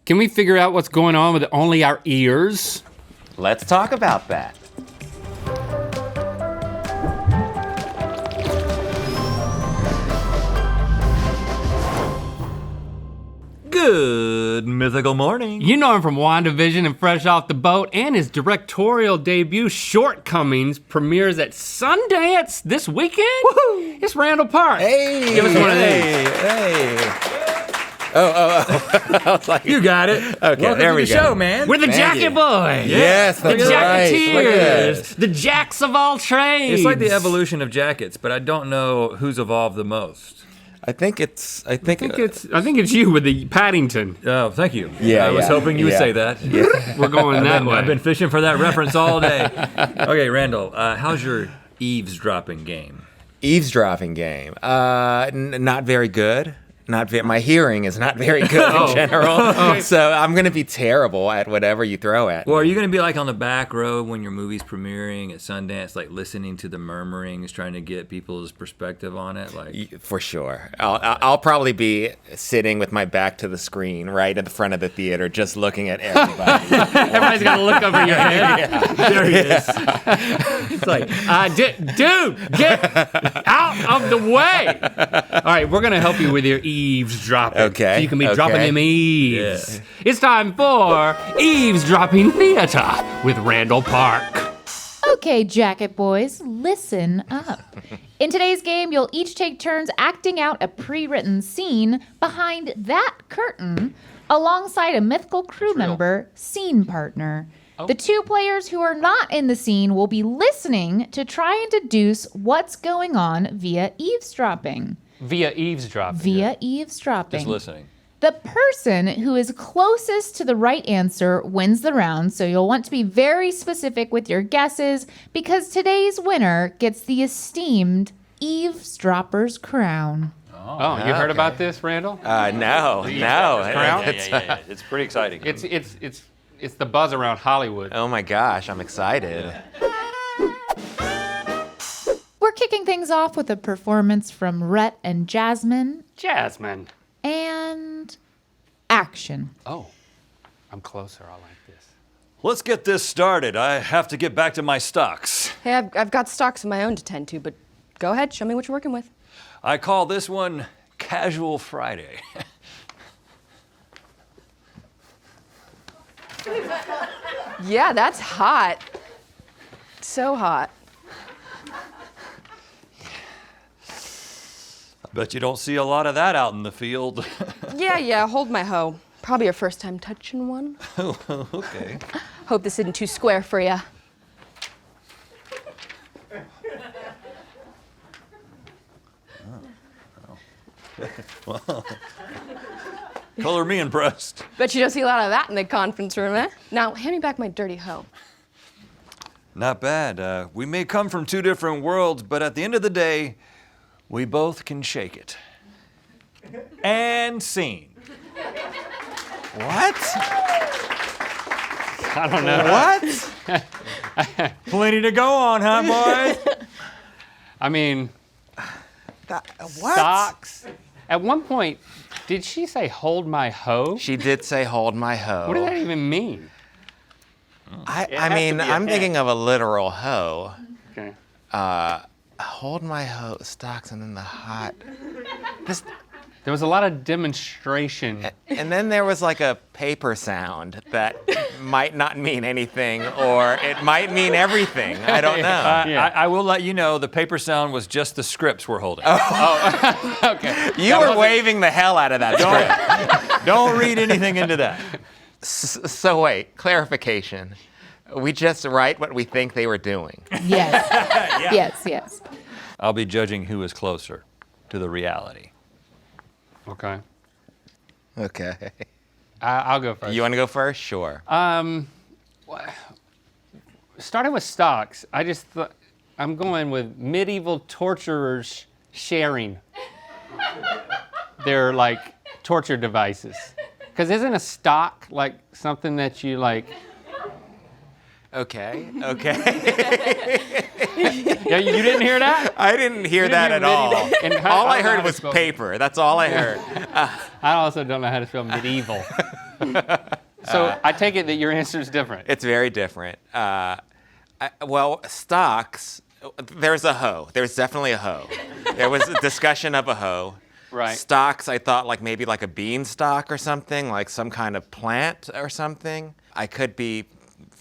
Can we figure out what's going on with only our ears? Let's talk about that. Good mythical morning. You know him from WandaVision and Fresh Off the Boat, and his directorial debut, Shortcomings, premieres at Sundance this weekend. Woohoo! It's Randall Park. Hey, give us one of these. Hey. I was like, You got it. Okay, Welcome there to we the go. show, man. We're the Thank Jacket you. Boys. Yes, The that's right. Look at Jacketeers. this. The Jacks of all trades. It's like the evolution of jackets, but I don't know who's evolved the most. I think it's I think it's you with the Paddington. Oh, thank you. Yeah, I was yeah, hoping you would yeah. say that. We're going that way. I've been fishing for that reference all day. Okay, Randall, how's your eavesdropping game? eavesdropping game. Not very good. My hearing is not very good in general. So I'm gonna be terrible at whatever you throw at me. Well, are you gonna be like on the back row when your movie's premiering at Sundance, like listening to the murmurings, trying to get people's perspective on it? Like, For sure. I'll probably be sitting with my back to the screen right at the front of the theater, just looking at everybody. Everybody's got to look over your head. there he is. It's like, Dude, get out of the way. All right, we're going to help you with your eavesdropping. Okay, So you can be okay. dropping them eaves. Yeah. It's time for Eavesdropping Theater with Randall Park. Okay, Jacket Boys, listen up. In today's game, you'll each take turns acting out a pre-written scene behind that curtain alongside a mythical crew member, scene partner. The two players who are not in the scene will be listening to try and deduce what's going on via eavesdropping. Via eavesdropping. Via eavesdropping. just listening. The person who is closest to the right answer wins the round, so you'll want to be very specific with your guesses because today's winner gets the esteemed eavesdropper's crown. Oh, you heard about this, Randall? No. Crown? Yeah. It's pretty exciting. It's the buzz around Hollywood. Oh my gosh, I'm excited. We're kicking things off with a performance from Rhett and Jasmine Jasmine. and action. Oh, I'm closer. I like this. Let's get this started. I have to get back to my stocks. Hey, I've got stocks of my own to tend to, but go ahead, show me what you're working with. I call this one Casual Friday. Yeah, that's hot. So hot. I bet you don't see a lot of that out in the field. Yeah, hold my hoe. Probably your first time touching one. Okay. Hope this isn't too square for you. Color me impressed. Bet you don't see a lot of that in the conference room, eh? Now, hand me back my dirty hoe. Not bad. We may come from two different worlds, but at the end of the day, we both can shake it. And scene. What? I don't know. What? Plenty to go on, huh, boys? I mean, What? socks. At one point, did she say hold my hoe? She did say hold my hoe. What does that even mean? I mean, I'm thinking of a literal hoe. Okay. Hold my hoe, stocks, and then the hot. This, There was a lot of demonstration. and then there was like a paper sound that might not mean anything, or it might mean everything. I don't know. Yeah. I will let you know the paper sound was just the scripts we're holding. Okay. You were waving the hell out of that script. Don't read anything into that. So wait, clarification. We just write what we think they were doing. Yes. Yes. I'll be judging who is closer to the reality. Okay. Okay. I'll go first. You want to go first? Sure. Starting with stocks, I just thought I'm going with medieval torturers sharing their like torture devices. Because isn't a stock like something that you like? Okay. Yeah, you didn't hear that? I didn't hear that at all. And All I don't know heard how was to spell- paper. That's all I heard. I also don't know how to spell medieval. So I take it that your answer is different. It's very different. Well, stocks, there's a hoe. There's definitely a hoe. There was a discussion of a hoe. Right. Stocks, I thought like maybe like a beanstalk or something, like some kind of plant or something. I could be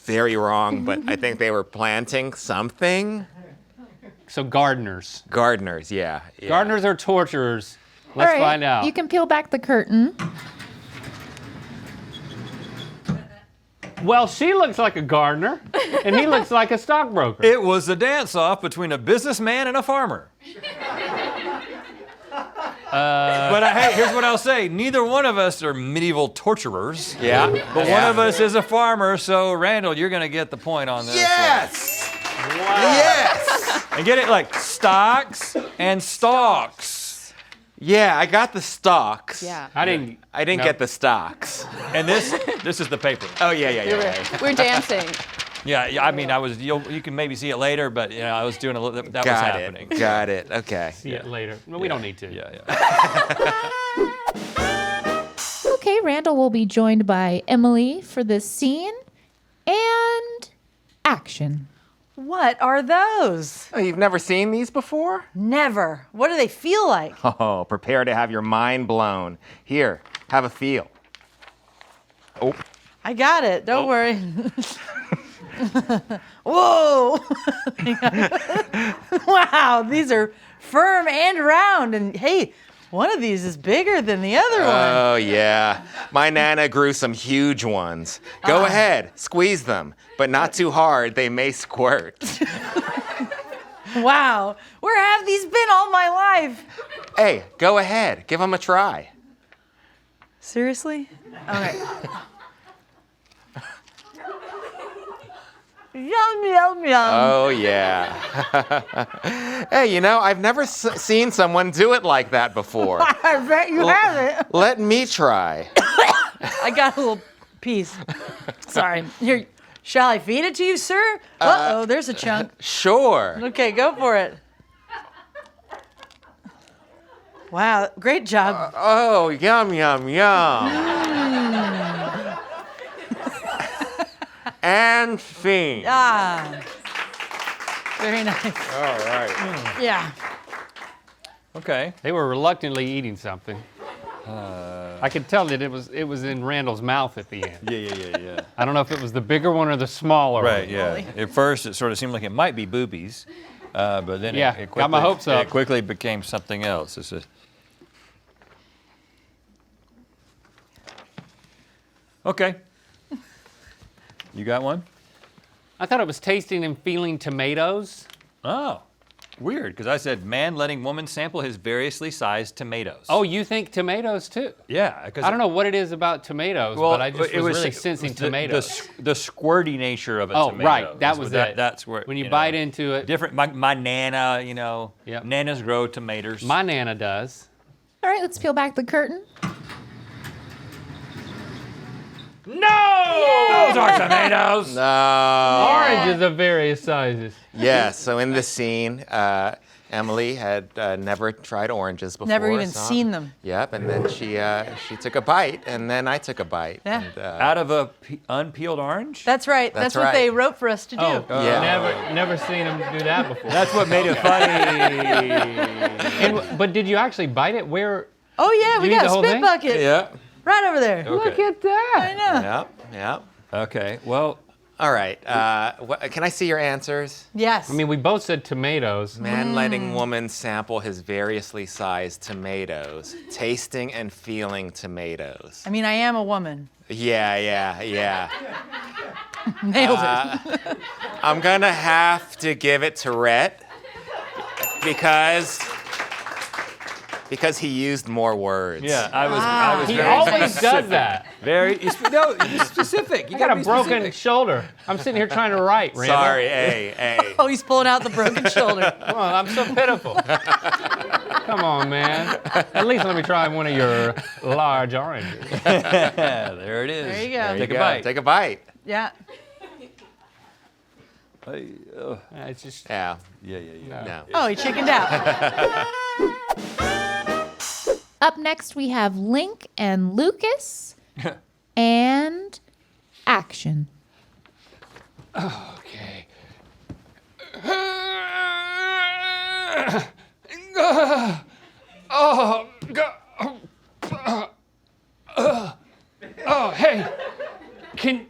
very wrong, but I think they were planting something. So gardeners. Gardeners, yeah. Gardeners are torturers. Let's All right, find out. You can peel back the curtain. Well, she looks like a gardener, and he looks like a stockbroker. It was a dance-off between a businessman and a farmer. But hey, here's what I'll say. Neither one of us are medieval torturers. Yeah. But one of us is a farmer, so Randall, you're going to get the point on this. Yes! Yes! And get it like stocks and stalks. Yeah, I got the stalks. Yeah. I didn't get the stocks. And this is the paper. Oh, yeah. We're dancing. Yeah, I mean, you can maybe see it later, but I was doing a little, that was happening. Got it. Okay. See it later. No, we don't need to. Yeah. Okay, Randall will be joined by Emily for this scene. And action. What are those? Oh, you've never seen these before? Never. What do they feel like? Oh, prepare to have your mind blown. Here, have a feel. Oh. I got it. Don't worry. Whoa! Wow, these are firm and round. And hey, one of these is bigger than the other one. Oh, yeah. My Nana grew some huge ones. Go ahead, squeeze them, but not too hard. They may squirt. Wow, where have these been all my life? Hey, go ahead. Give them a try. Seriously? Okay. Yum, yum, yum. Oh, yeah. Hey, I've never seen someone do it like that before. I bet you haven't. Let me try. I got a little piece. Sorry. Here, shall I feed it to you, sir? Uh-oh, there's a chunk. Sure. Okay, go for it. Wow, great job. Oh, yum, yum, yum. And fiend. Ah. Very nice. All right. Yeah. Okay. They were reluctantly eating something. I could tell that it was in Randall's mouth at the end. Yeah. I don't know if it was the bigger one or the smaller Right, one. yeah. At first, it sort of seemed like it might be boobies, but then Yeah, it quickly, got my hopes up. It quickly became something else. It's okay. You got one? I thought it was tasting and feeling tomatoes. Oh, weird, because I said man letting woman sample his variously sized tomatoes. Oh, you think tomatoes too? Yeah. I don't know what it is about tomatoes, but I just was really sensing the, tomatoes. The squirty nature of a Oh, tomato. right, that was it. That's where When you bite into it. different. My nana, Yep. nanas grow tomatoes. My Nana does. All right, let's peel back the curtain. No! Those are tomatoes. No. Oranges of various sizes. Yes, so in this scene, Emily had never tried oranges before. Never even so- seen them. Yep, and then she took a bite, and then I took a bite. Yeah. And, Out of a unpeeled orange. That's right. That's That's what right. they wrote for us to do. Yeah. Never seen him do that before. That's what made it funny. But did you actually bite it? Where? Oh, yeah, we You eat got the a whole spit thing? bucket Yep. right over there. Look at that. I know. Yep. Okay. Well, All right. Can I see your answers? Yes. I mean, we both said tomatoes. Man letting woman sample his variously sized tomatoes, tasting and feeling tomatoes. I mean, I am a woman. Yeah. Nailed it. I'm gonna have to give it to Rhett because he used more words. yeah, I was He very always specific. does that. You're specific. You I got a be broken specific. shoulder. I'm sitting here trying to write, Randall. Sorry, hey. Oh, he's pulling out the broken shoulder. Come on, I'm so pitiful. Come on, man. At least let me try one of your large oranges. Yeah, there it is. There you go. There you Take a go. bite. Take a bite. Yeah. It's just Yeah. No. Oh, he chickened out. Up next, we have Link and Lucas. And action. Okay. Oh, hey. Can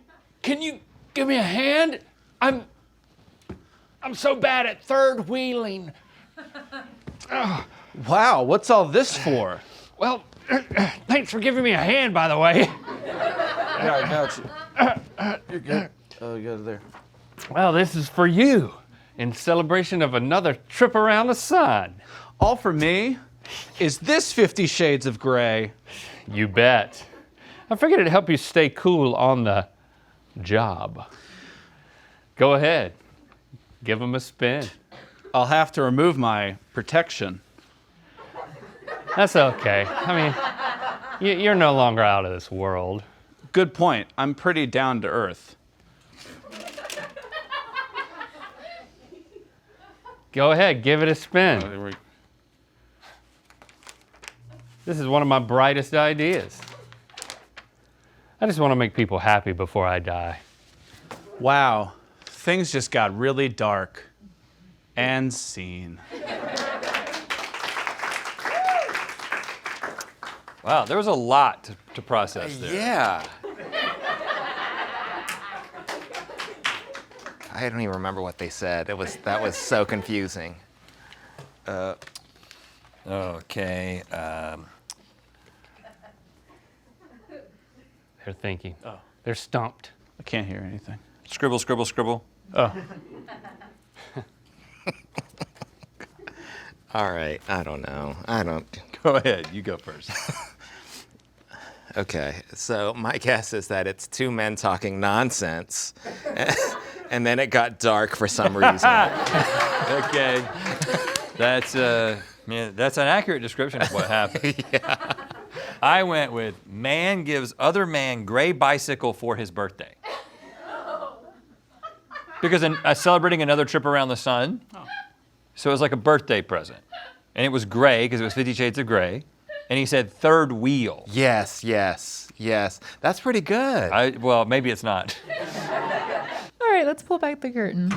you give me a hand? I'm so bad at third wheeling. Wow, what's all this for? Well, thanks for giving me a hand, by the way. Yeah, I got you. You're good. Oh, you got it there. Well, this is for you in celebration of another trip around the sun. All for me? Is this 50 Shades of Grey? You bet. I figured it'd help you stay cool on the job. Go ahead. Give them a spin. I'll have to remove my protection. That's okay. I mean, you're no longer out of this world. Good point. I'm pretty down to earth. Go ahead, give it a spin. This is one of my brightest ideas. I just want to make people happy before I die. Wow, things just got really dark. And scene. Wow, there was a lot to process there. Yeah. I don't even remember what they said. That was so confusing. Okay. They're thinking. Oh. They're stumped. I can't hear anything. Scribble, scribble, scribble. Oh. All right, I don't know. Go ahead, you go first. Okay, so my guess is that it's two men talking nonsense, and then it got dark for some reason. Okay. That's an accurate description of what happened. Yeah. I went with man gives other man gray bicycle for his birthday. Because celebrating another trip around the sun. So it was like a birthday present. And it was gray because it was 50 Shades of Grey. And he said third wheel. Yes. That's pretty good. Well, maybe it's not. All right, let's pull back the curtain.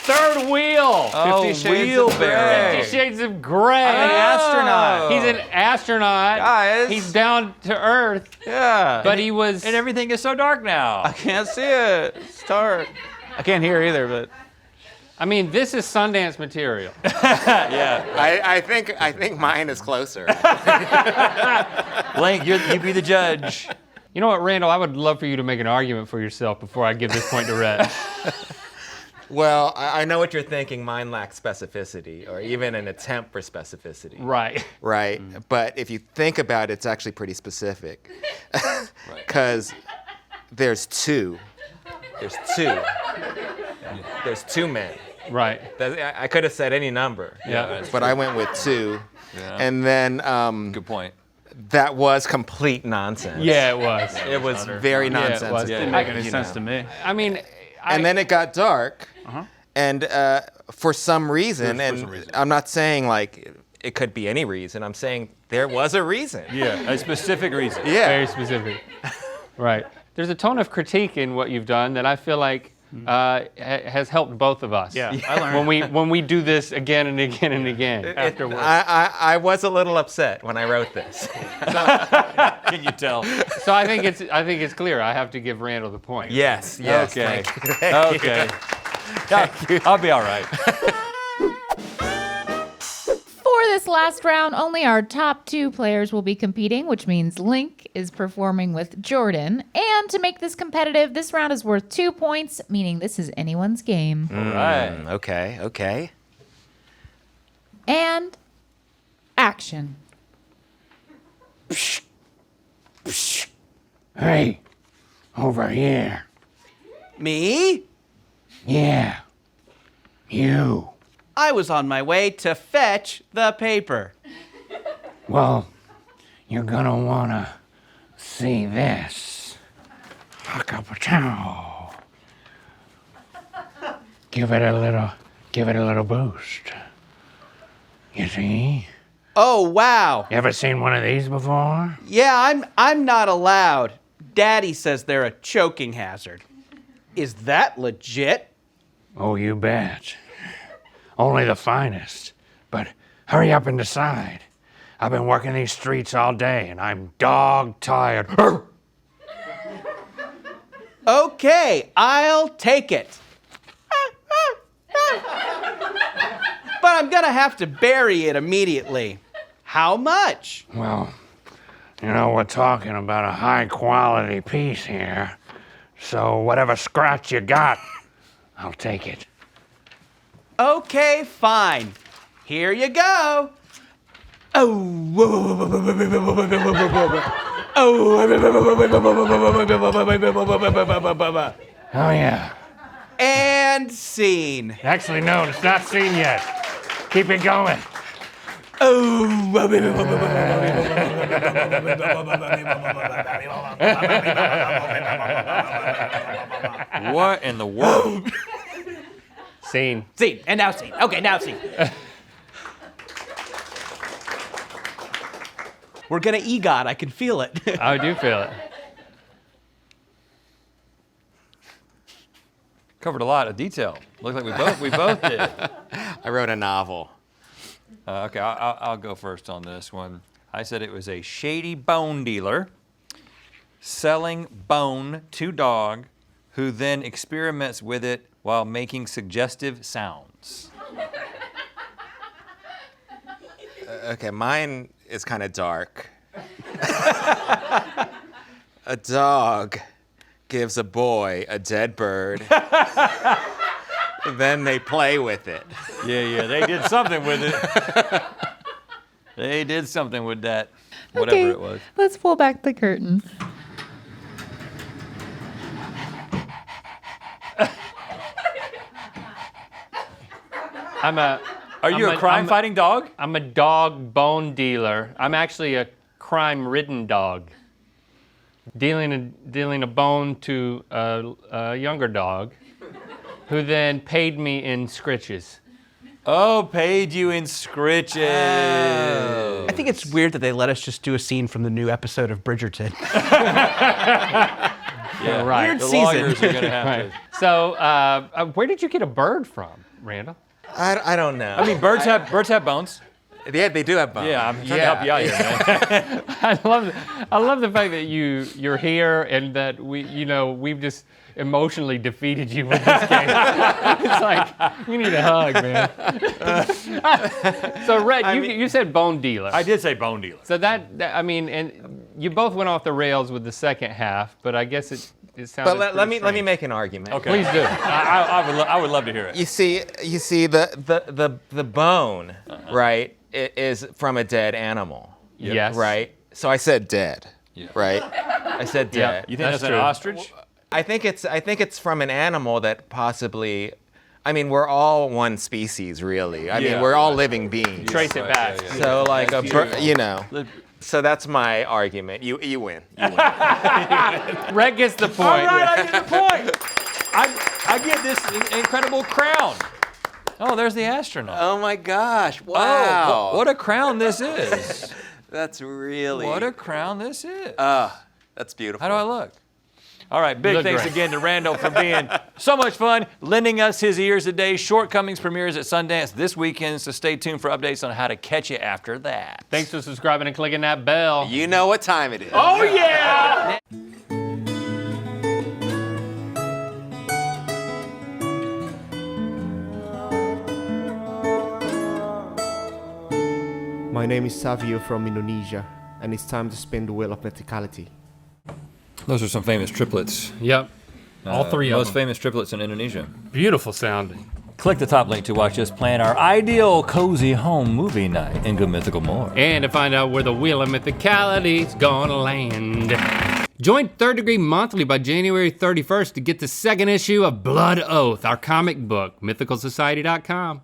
Third wheel. 50 Shades of Grey. 50 Shades of Grey. I'm an astronaut. He's an astronaut. Guys. He's down to earth. Yeah. But he was. And everything is so dark now. I can't see it. It's dark. I can't hear either, but. I mean, this is Sundance material. Yeah. I think mine is closer. Link, you be the judge. You know what, Randall? I would love for you to make an argument for yourself before I give this point to Rhett. Well, I know what you're thinking. Mine lacks specificity, or even an attempt for specificity. Right. Right. But if you think about it, it's actually pretty specific. Because there's two. There's two men. Right. I could have said any number. Yeah. But I went with two. Yeah. And then Good point. that was complete nonsense. Yeah, it was. It was very Yeah, it was. nonsensical. Didn't make any sense to me. I mean, And then it got dark. And for some reason, For and some reason. I'm not saying like it could be any reason. I'm saying there was a reason. Yeah, a specific reason. Yeah. very specific. Right. There's a tone of critique in what you've done that I feel like has helped both of us. Yeah, I learned. when we do this again and again and again afterwards. I was a little upset when I wrote this. Can you tell? So I think it's clear. I have to give Randall the point. Yes. Okay. Thank you. Okay. I'll be all right. For this last round, only our top two players will be competing, which means Link is performing with Jordan. And to make this competitive, this round is worth 2 points, meaning this is anyone's game. All right. Okay. And action. Hey, over here. Me? Yeah. You. I was on my way to fetch the paper. Well, you're gonna wanna see this. Chow. Give it a little boost. You see? Oh, wow. You ever seen one of these before? Yeah, I'm not allowed. Daddy says they're a choking hazard. Is that legit? Oh, you bet. Only the finest. But hurry up and decide. I've been working these streets all day, and I'm dog tired. Okay, I'll take it. But I'm gonna have to bury it immediately. How much? Well, you know, we're talking about a high-quality piece here. So whatever scratch you got, I'll take it. Okay, fine. Here you go. Oh. Oh, yeah. And scene. Actually, no, it's not seen yet. Keep it going. What in the world? Scene. Scene. And now scene. Okay, now scene. We're gonna EGOT. I can feel it. I do feel it. Covered a lot of detail. Looks like we both did. I wrote a novel. Okay, I'll go first on this one. I said it was a shady bone dealer selling bone to dog who then experiments with it while making suggestive sounds. Okay, mine is kind of dark. A dog gives a boy a dead bird. Then they play with it. Yeah, they did something with it. They did something with that, whatever it was. Let's pull back the curtain. Are you a crime-fighting dog? I'm a dog bone dealer. I'm actually a crime-ridden dog. Dealing a bone to a younger dog, who then paid me in scritches. Oh, paid you in scritches. I think it's weird that they let us just do a scene from the new episode of Bridgerton. Yeah, right. Weird The season. lawyers are gonna have Right. to. So, where did you get a bird from, Randall? I don't know. I mean, birds have bones. yeah, they do have bones. Yeah, I'm trying to help you out here, man. I love the fact that you're here and that we've just emotionally defeated you with this game. It's like you need a hug, man. So Red, you said bone dealer. I did say bone dealer. So and you both went off the rails with the second half, but I guess it sounded. But let me strange. make an argument. Okay. Please do. I would love to hear it. You see the bone, right, is from a dead animal. Yes. Right? So I said dead. Yeah. Right? I said dead. You think that's an true. ostrich? I think it's from an animal that possibly, I mean, we're all one species, really. I mean, we're all living beings. Trace it back. So like So that's my argument. You win. You win. Red gets the point. All right, I get the point. I get this incredible crown. Oh, there's the astronaut. Oh my gosh! Wow. Oh, what a crown this is. That's really. What a crown this is. That's beautiful. How do I look? All right, big Look thanks great. again to Randall for being so much fun, lending us his ears today. Shortcomings premieres at Sundance this weekend, so stay tuned for updates on how to catch you after that. Thanks for subscribing and clicking that bell. You know what time it is. Oh, yeah! My name is Savio from Indonesia, and it's time to spin the wheel of mythicality. Those are some famous triplets. Yep. All three of Most them. famous triplets in Indonesia. Beautiful sounding. Click the top link to watch us plan our ideal cozy home movie night and go mythical more. And to find out where the wheel of mythicality is gonna land. Join Third Degree monthly by January 31st to get the second issue of Blood Oath, our comic book, mythicalsociety.com.